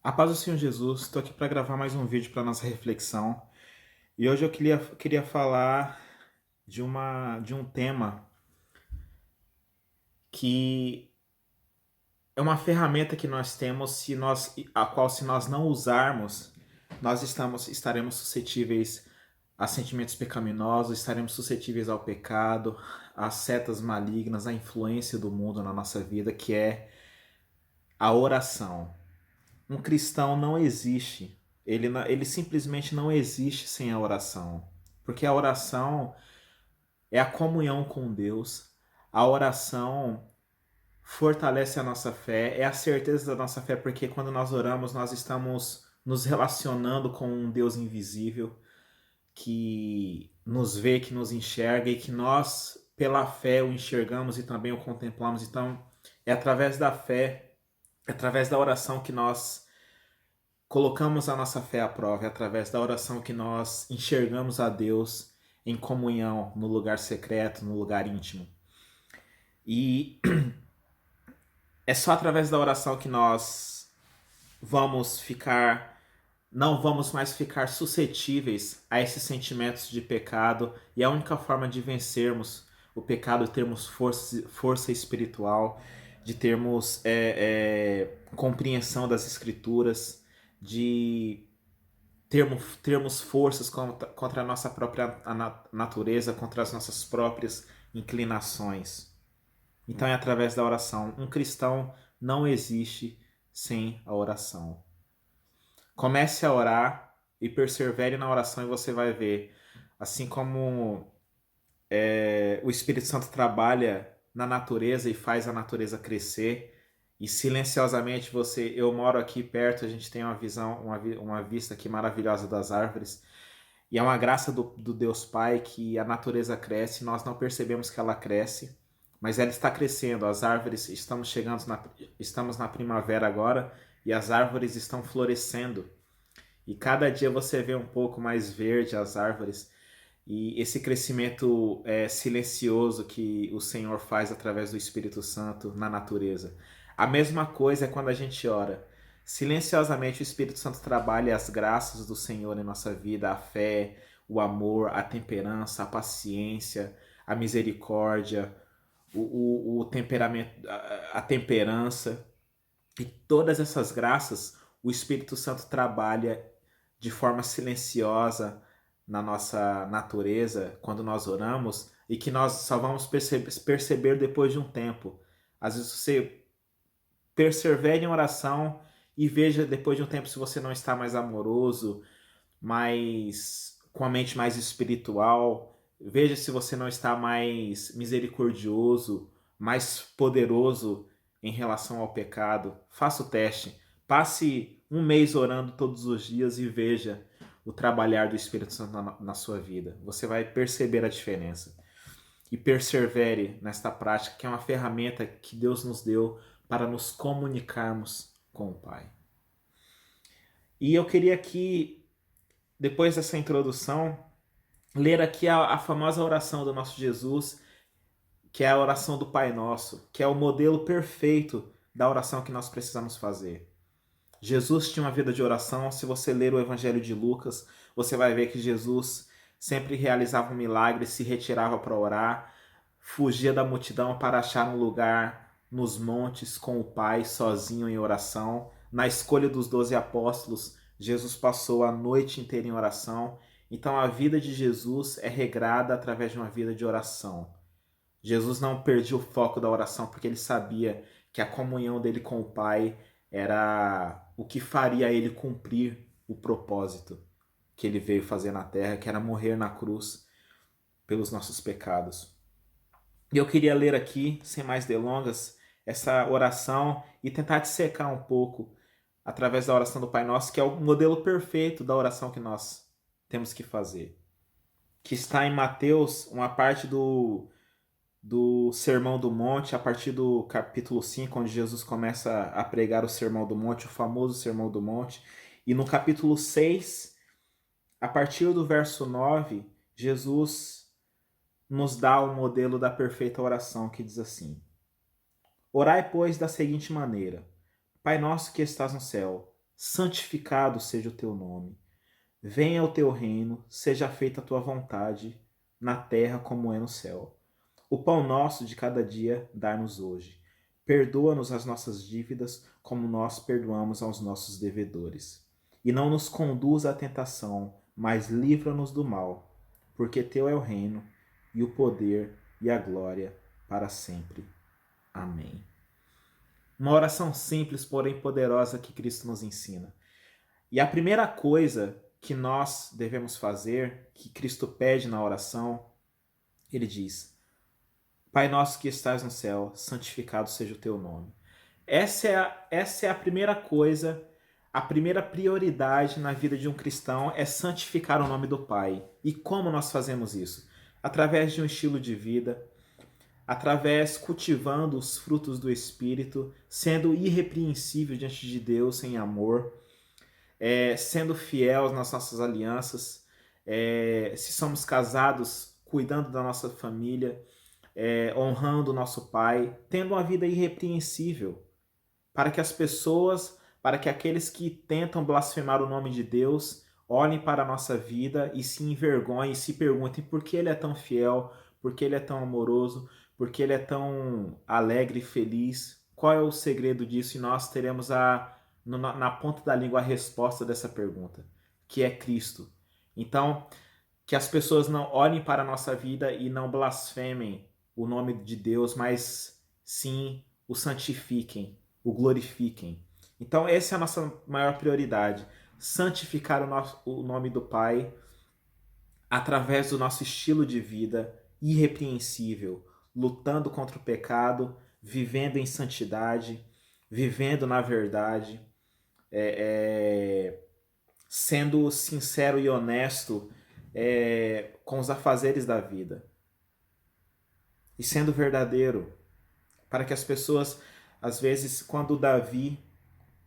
A paz do Senhor Jesus, estou aqui para gravar mais um vídeo para nossa reflexão. E hoje eu queria falar de um tema que é uma ferramenta que nós temos, a qual se nós não usarmos, estaremos suscetíveis a sentimentos pecaminosos, estaremos suscetíveis ao pecado, às setas malignas, à influência do mundo na nossa vida, que é a oração. Um cristão não existe. Ele simplesmente não existe sem a oração. Porque a oração é a comunhão com Deus. A oração fortalece a nossa fé, é a certeza da nossa fé, porque quando nós oramos, nós estamos nos relacionando com um Deus invisível que nos vê, que nos enxerga e que nós, pela fé, o enxergamos e também o contemplamos. Então, é através da fé, é através da oração que nós colocamos a nossa fé à prova, é através da oração que nós enxergamos a Deus em comunhão, no lugar secreto, no lugar íntimo. E é só através da oração que nós vamos ficar, não vamos mais ficar suscetíveis a esses sentimentos de pecado, e a única forma de vencermos o pecado é termos força espiritual, de termos compreensão das escrituras, de termos forças contra a nossa própria natureza, contra as nossas próprias inclinações. Então é através da oração. Um cristão não existe sem a oração. Comece a orar e persevere na oração e você vai ver. Assim como o Espírito Santo trabalha na natureza e faz a natureza crescer, e silenciosamente eu moro aqui perto, a gente tem uma visão, uma vista aqui maravilhosa das árvores, e é uma graça do Deus Pai que a natureza cresce, nós não percebemos que ela cresce, mas ela está crescendo. As árvores, estamos na primavera agora, e as árvores estão florescendo, e cada dia você vê um pouco mais verde as árvores, e esse crescimento silencioso que o Senhor faz através do Espírito Santo na natureza. A mesma coisa é quando a gente ora. Silenciosamente o Espírito Santo trabalha as graças do Senhor em nossa vida, a fé, o amor, a temperança, a paciência, a misericórdia, o temperamento, a temperança. E todas essas graças o Espírito Santo trabalha de forma silenciosa na nossa natureza quando nós oramos, e que nós só vamos perceber depois de um tempo. Às vezes você persevere em oração e veja depois de um tempo se você não está mais amoroso, mais com a mente mais espiritual. Veja se você não está mais misericordioso, mais poderoso em relação ao pecado. Faça o teste. Passe um mês orando todos os dias e veja o trabalhar do Espírito Santo na sua vida. Você vai perceber a diferença. E persevere nesta prática, que é uma ferramenta que Deus nos deu para nos comunicarmos com o Pai. E eu queria aqui, depois dessa introdução, ler aqui a famosa oração do nosso Jesus, que é a oração do Pai Nosso, que é o modelo perfeito da oração que nós precisamos fazer. Jesus tinha uma vida de oração. Se você ler o Evangelho de Lucas, você vai ver que Jesus sempre realizava um milagre, se retirava para orar, fugia da multidão para achar um lugar nos montes com o Pai, sozinho em oração. Na escolha dos 12 apóstolos, Jesus passou a noite inteira em oração. Então a vida de Jesus é regrada através de uma vida de oração. Jesus não perdia o foco da oração porque ele sabia que a comunhão dele com o Pai era o que faria ele cumprir o propósito que ele veio fazer na terra, que era morrer na cruz pelos nossos pecados. E eu queria ler aqui, sem mais delongas, essa oração e tentar dissecar um pouco através da oração do Pai Nosso, que é o modelo perfeito da oração que nós temos que fazer. Que está em Mateus, uma parte do Sermão do Monte, a partir do capítulo 5, onde Jesus começa a pregar o Sermão do Monte, o famoso Sermão do Monte. E no capítulo 6, a partir do verso 9, Jesus nos dá o modelo da perfeita oração, que diz assim: Orai, pois, da seguinte maneira: Pai nosso que estás no céu, santificado seja o teu nome. Venha o teu reino, seja feita a tua vontade, na terra como é no céu. O pão nosso de cada dia dá-nos hoje. Perdoa-nos as nossas dívidas, como nós perdoamos aos nossos devedores. E não nos conduza à tentação, mas livra-nos do mal, porque teu é o reino, e o poder, e a glória, para sempre. Amém. Uma oração simples, porém poderosa que Cristo nos ensina. E a primeira coisa que nós devemos fazer, que Cristo pede na oração, ele diz: Pai nosso que estás no céu, santificado seja o teu nome. Essa é a primeira coisa, a primeira prioridade na vida de um cristão é santificar o nome do Pai. E como nós fazemos isso? Através de um estilo de vida, através cultivando os frutos do Espírito, sendo irrepreensível diante de Deus em amor, sendo fiel nas nossas alianças, se somos casados, cuidando da nossa família, honrando o nosso pai, tendo uma vida irrepreensível, para que as pessoas, para que aqueles que tentam blasfemar o nome de Deus, olhem para a nossa vida e se envergonhem e se perguntem por que ele é tão fiel, por que ele é tão amoroso, por que ele é tão alegre e feliz, qual é o segredo disso? E nós teremos na ponta da língua a resposta dessa pergunta, que é Cristo. Então, que as pessoas não olhem para a nossa vida e não blasfemem o nome de Deus, mas sim o santifiquem, o glorifiquem. Então, essa é a nossa maior prioridade: santificar o nome do Pai através do nosso estilo de vida irrepreensível, lutando contra o pecado, vivendo em santidade, vivendo na verdade, sendo sincero e honesto com os afazeres da vida e sendo verdadeiro, para que as pessoas, às vezes, quando Davi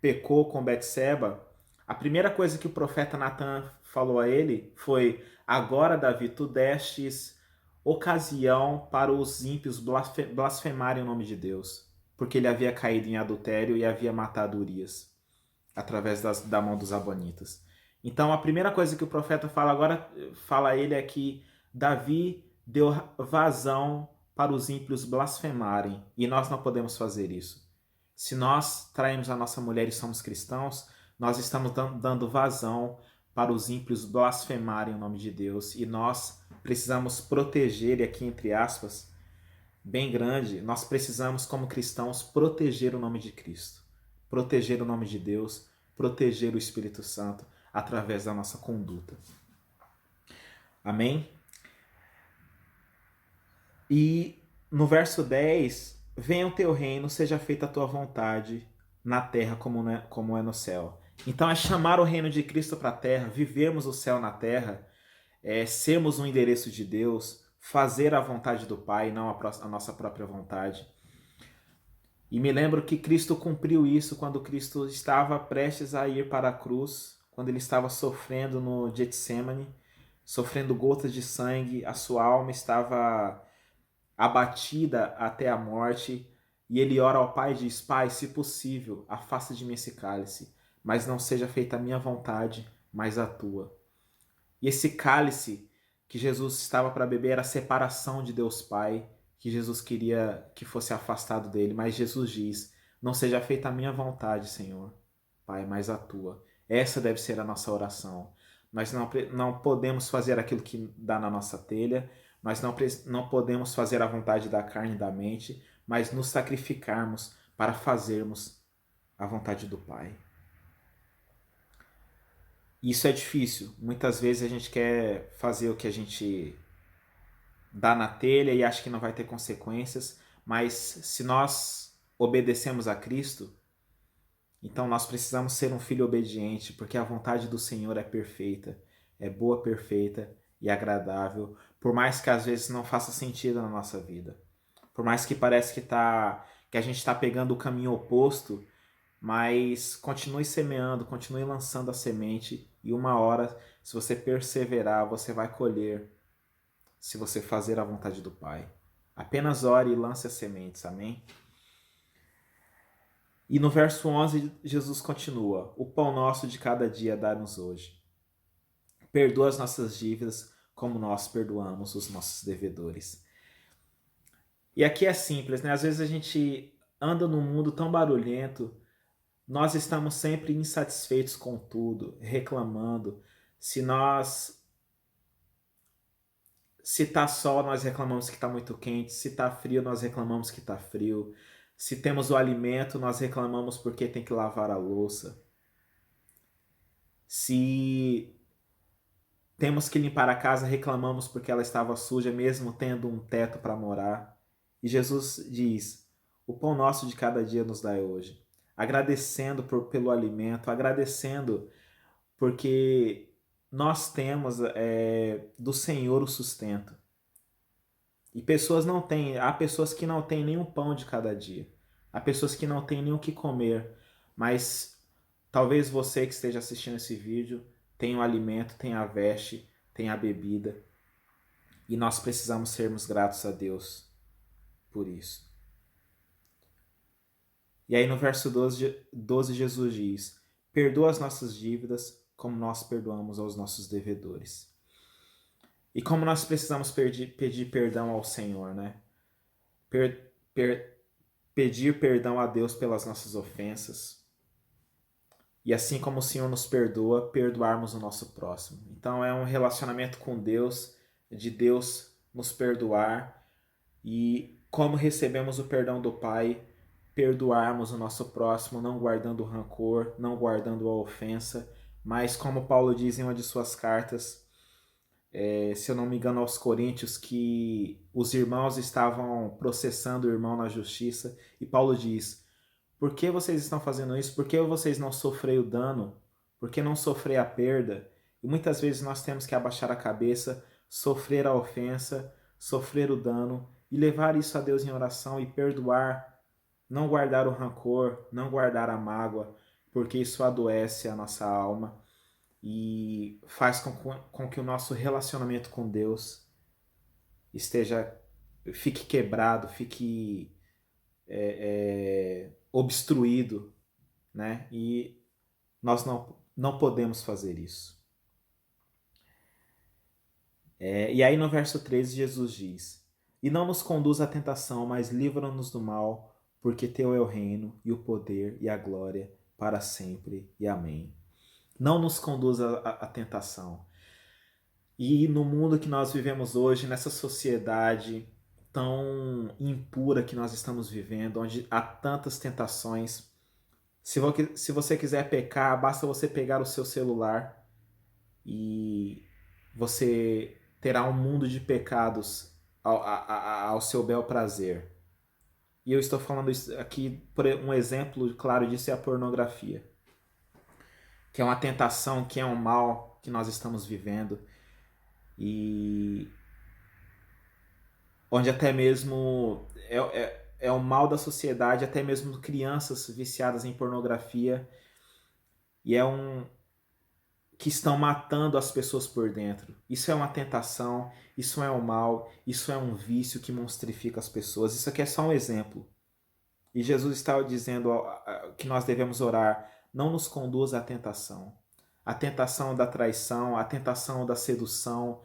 pecou com Betseba, a primeira coisa que o profeta Natan falou a ele foi: agora, Davi, tu destes ocasião para os ímpios blasfemarem o nome de Deus, porque ele havia caído em adultério e havia matado Urias através da mão dos abonitas. Então, a primeira coisa que o profeta fala a ele é que Davi deu vazão para os ímpios blasfemarem, e nós não podemos fazer isso. Se nós traímos a nossa mulher e somos cristãos, nós estamos dando vazão para os ímpios blasfemarem o nome de Deus, e nós precisamos proteger, e aqui entre aspas, bem grande, nós precisamos como cristãos proteger o nome de Cristo, proteger o nome de Deus, proteger o Espírito Santo através da nossa conduta. Amém? E no verso 10, venha o teu reino, seja feita a tua vontade na terra como é no céu. Então é chamar o reino de Cristo para a terra, vivermos o céu na terra, sermos um endereço de Deus, fazer a vontade do Pai, não a nossa própria vontade. E me lembro que Cristo cumpriu isso quando Cristo estava prestes a ir para a cruz, quando ele estava sofrendo no Getsemane, sofrendo gotas de sangue, a sua alma estava abatida até a morte, e ele ora ao Pai e diz: Pai, se possível, afasta de mim esse cálice, mas não seja feita a minha vontade, mas a tua. E esse cálice que Jesus estava para beber era a separação de Deus Pai, que Jesus queria que fosse afastado dele, mas Jesus diz: não seja feita a minha vontade, Senhor, Pai, mas a tua. Essa deve ser a nossa oração. Nós não podemos fazer aquilo que dá na nossa telha, nós não podemos fazer a vontade da carne e da mente, mas nos sacrificarmos para fazermos a vontade do Pai. Isso é difícil. Muitas vezes a gente quer fazer o que a gente dá na telha e acha que não vai ter consequências, mas se nós obedecemos a Cristo, então nós precisamos ser um filho obediente, porque a vontade do Senhor é perfeita, é boa, perfeita e agradável, por mais que às vezes não faça sentido na nossa vida. Por mais que pareça que a gente está pegando o caminho oposto, mas continue semeando, continue lançando a semente, e uma hora, se você perseverar, você vai colher, se você fazer a vontade do Pai. Apenas ore e lance as sementes, amém? E no verso 11, Jesus continua: o pão nosso de cada dia dá-nos hoje. Perdoa as nossas dívidas, como nós perdoamos os nossos devedores. E aqui é simples, né? Às vezes a gente anda num mundo tão barulhento, nós estamos sempre insatisfeitos com tudo, reclamando. Se nós Se tá sol, nós reclamamos que tá muito quente. Se tá frio, nós reclamamos que tá frio. Se temos o alimento, nós reclamamos porque tem que lavar a louça. Se temos que limpar a casa, reclamamos porque ela estava suja, mesmo tendo um teto para morar. E Jesus diz: o pão nosso de cada dia nos dai hoje. Agradecendo pelo alimento, agradecendo porque nós temos do Senhor o sustento. E pessoas não têm, há pessoas que não têm nenhum pão de cada dia. Há pessoas que não têm nem o que comer. Mas talvez você que esteja assistindo esse vídeo tenha o alimento, tenha a veste, tenha a bebida. E nós precisamos sermos gratos a Deus por isso. E aí no verso 12 Jesus diz: perdoa as nossas dívidas como nós perdoamos aos nossos devedores. E como nós precisamos pedir perdão ao Senhor, né? Per, per, Pedir perdão a Deus pelas nossas ofensas. E assim como o Senhor nos perdoa, perdoarmos o nosso próximo. Então é um relacionamento com Deus, de Deus nos perdoar e como recebemos o perdão do Pai, perdoarmos o nosso próximo, não guardando rancor, não guardando a ofensa, mas como Paulo diz em uma de suas cartas, se eu não me engano, aos Coríntios, que os irmãos estavam processando o irmão na justiça, e Paulo diz: por que vocês estão fazendo isso? Por que vocês não sofreram o dano? Por que não sofrer a perda? E muitas vezes nós temos que abaixar a cabeça, sofrer a ofensa, sofrer o dano e levar isso a Deus em oração e perdoar, não guardar o rancor, não guardar a mágoa, porque isso adoece a nossa alma e faz com que o nosso relacionamento com Deus fique quebrado, fique obstruído, né? E nós não podemos fazer isso. E aí no verso 13 Jesus diz: e não nos conduz à tentação, mas livra-nos do mal, porque teu é o reino, e o poder, e a glória, para sempre, e amém. Não nos conduz à tentação. E no mundo que nós vivemos hoje, nessa sociedade tão impura que nós estamos vivendo, onde há tantas tentações, se você quiser pecar, basta você pegar o seu celular e você terá um mundo de pecados ao seu bel prazer. E eu estou falando isso aqui, por um exemplo claro disso é a pornografia, que é uma tentação, que é um mal que nós estamos vivendo e onde até mesmo é o mal da sociedade, até mesmo crianças viciadas em pornografia, e que estão matando as pessoas por dentro. Isso é uma tentação, isso é um mal, isso é um vício que monstrifica as pessoas. Isso aqui é só um exemplo. E Jesus estava dizendo que nós devemos orar: não nos conduza à tentação. A tentação da traição, a tentação da sedução,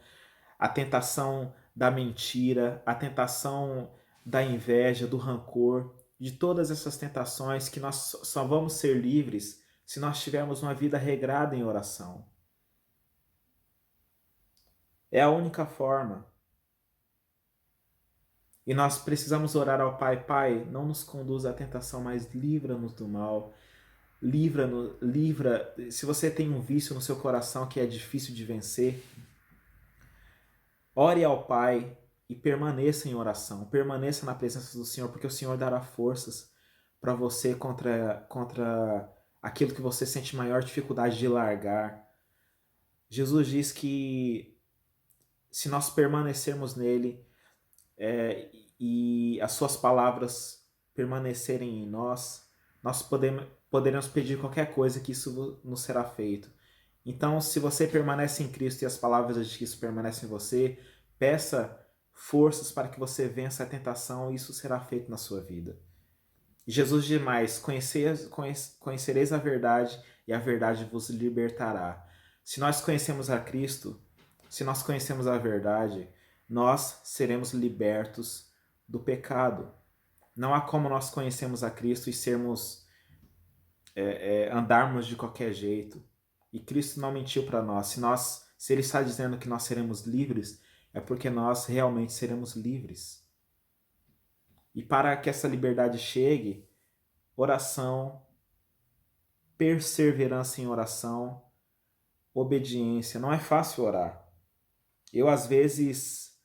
a tentação da mentira, a tentação da inveja, do rancor, de todas essas tentações que nós só vamos ser livres se nós tivermos uma vida regrada em oração. É a única forma. E nós precisamos orar ao Pai: Pai, não nos conduza à tentação, mas livra-nos do mal. Livra. Se você tem um vício no seu coração que é difícil de vencer, ore ao Pai e permaneça em oração, permaneça na presença do Senhor, porque o Senhor dará forças para você contra aquilo que você sente maior dificuldade de largar. Jesus diz que se nós permanecermos nele e as suas palavras permanecerem em nós, nós poderemos pedir qualquer coisa que isso nos será feito. Então, se você permanece em Cristo e as palavras de Cristo permanecem em você, peça forças para que você vença a tentação e isso será feito na sua vida. Jesus diz mais: conhecereis a verdade e a verdade vos libertará. Se nós conhecemos a Cristo, se nós conhecemos a verdade, nós seremos libertos do pecado. Não há como nós conhecemos a Cristo e sermos andarmos de qualquer jeito. E Cristo não mentiu para nós. Se Ele está dizendo que nós seremos livres, é porque nós realmente seremos livres. E para que essa liberdade chegue, oração, perseverança em oração, obediência. Não é fácil orar. Eu, às vezes,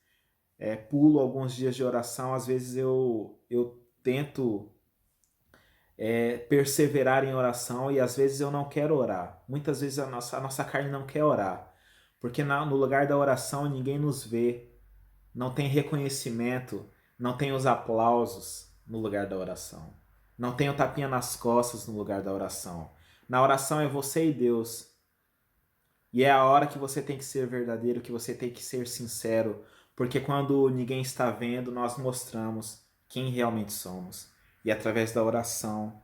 pulo alguns dias de oração, às vezes eu tento perseverar em oração e às vezes eu não quero orar. Muitas vezes a nossa carne não quer orar, porque no lugar da oração ninguém nos vê, não tem reconhecimento, não tem os aplausos no lugar da oração, não tem o tapinha nas costas no lugar da oração. Na oração é você e Deus. E é a hora que você tem que ser verdadeiro, que você tem que ser sincero, porque quando ninguém está vendo, nós mostramos quem realmente somos. E é através da oração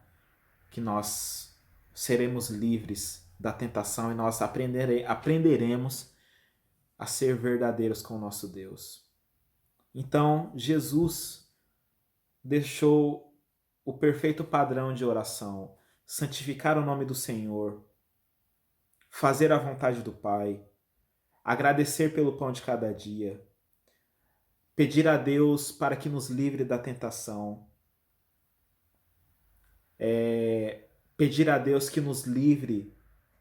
que nós seremos livres da tentação e nós aprenderemos a ser verdadeiros com o nosso Deus. Então, Jesus deixou o perfeito padrão de oração, santificar o nome do Senhor, fazer a vontade do Pai, agradecer pelo pão de cada dia, pedir a Deus para que nos livre da tentação, pedir a Deus que nos livre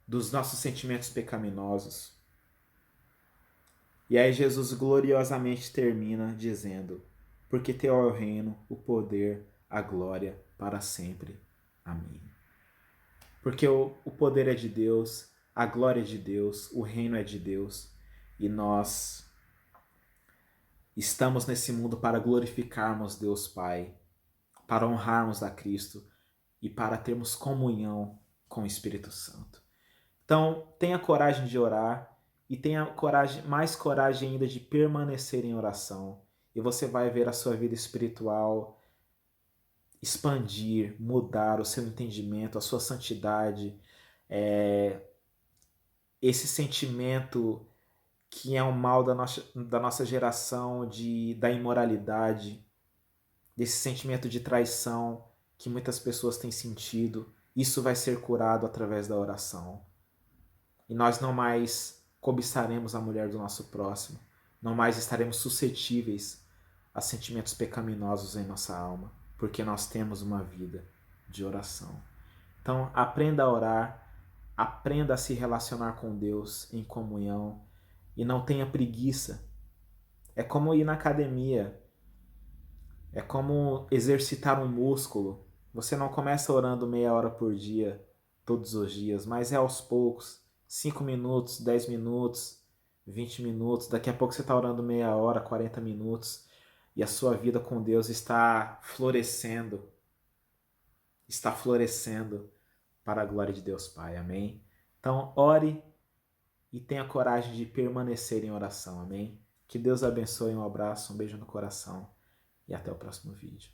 dos nossos sentimentos pecaminosos. E aí Jesus gloriosamente termina dizendo: porque teu é o reino, o poder, a glória para sempre. Amém. Porque o poder é de Deus, a glória é de Deus, o reino é de Deus, e nós estamos nesse mundo para glorificarmos Deus Pai, para honrarmos a Cristo e para termos comunhão com o Espírito Santo. Então, tenha coragem de orar e tenha mais coragem ainda de permanecer em oração. E você vai ver a sua vida espiritual expandir, mudar o seu entendimento, a sua santidade, esse sentimento que é um mal da nossa geração, da imoralidade, desse sentimento de traição que muitas pessoas têm sentido. Isso vai ser curado através da oração. E nós não mais cobiçaremos a mulher do nosso próximo, não mais estaremos suscetíveis a sentimentos pecaminosos em nossa alma, porque nós temos uma vida de oração. Então, aprenda a orar, aprenda a se relacionar com Deus em comunhão e não tenha preguiça. É como ir na academia, é como exercitar um músculo. Você não começa orando meia hora por dia, todos os dias, mas é aos poucos. 5 minutos, 10 minutos, 20 minutos. Daqui a pouco você está orando meia hora, 40 minutos. E a sua vida com Deus está florescendo. Está florescendo para a glória de Deus Pai. Amém? Então, ore e tenha coragem de permanecer em oração. Amém? Que Deus abençoe. Um abraço, um beijo no coração e até o próximo vídeo.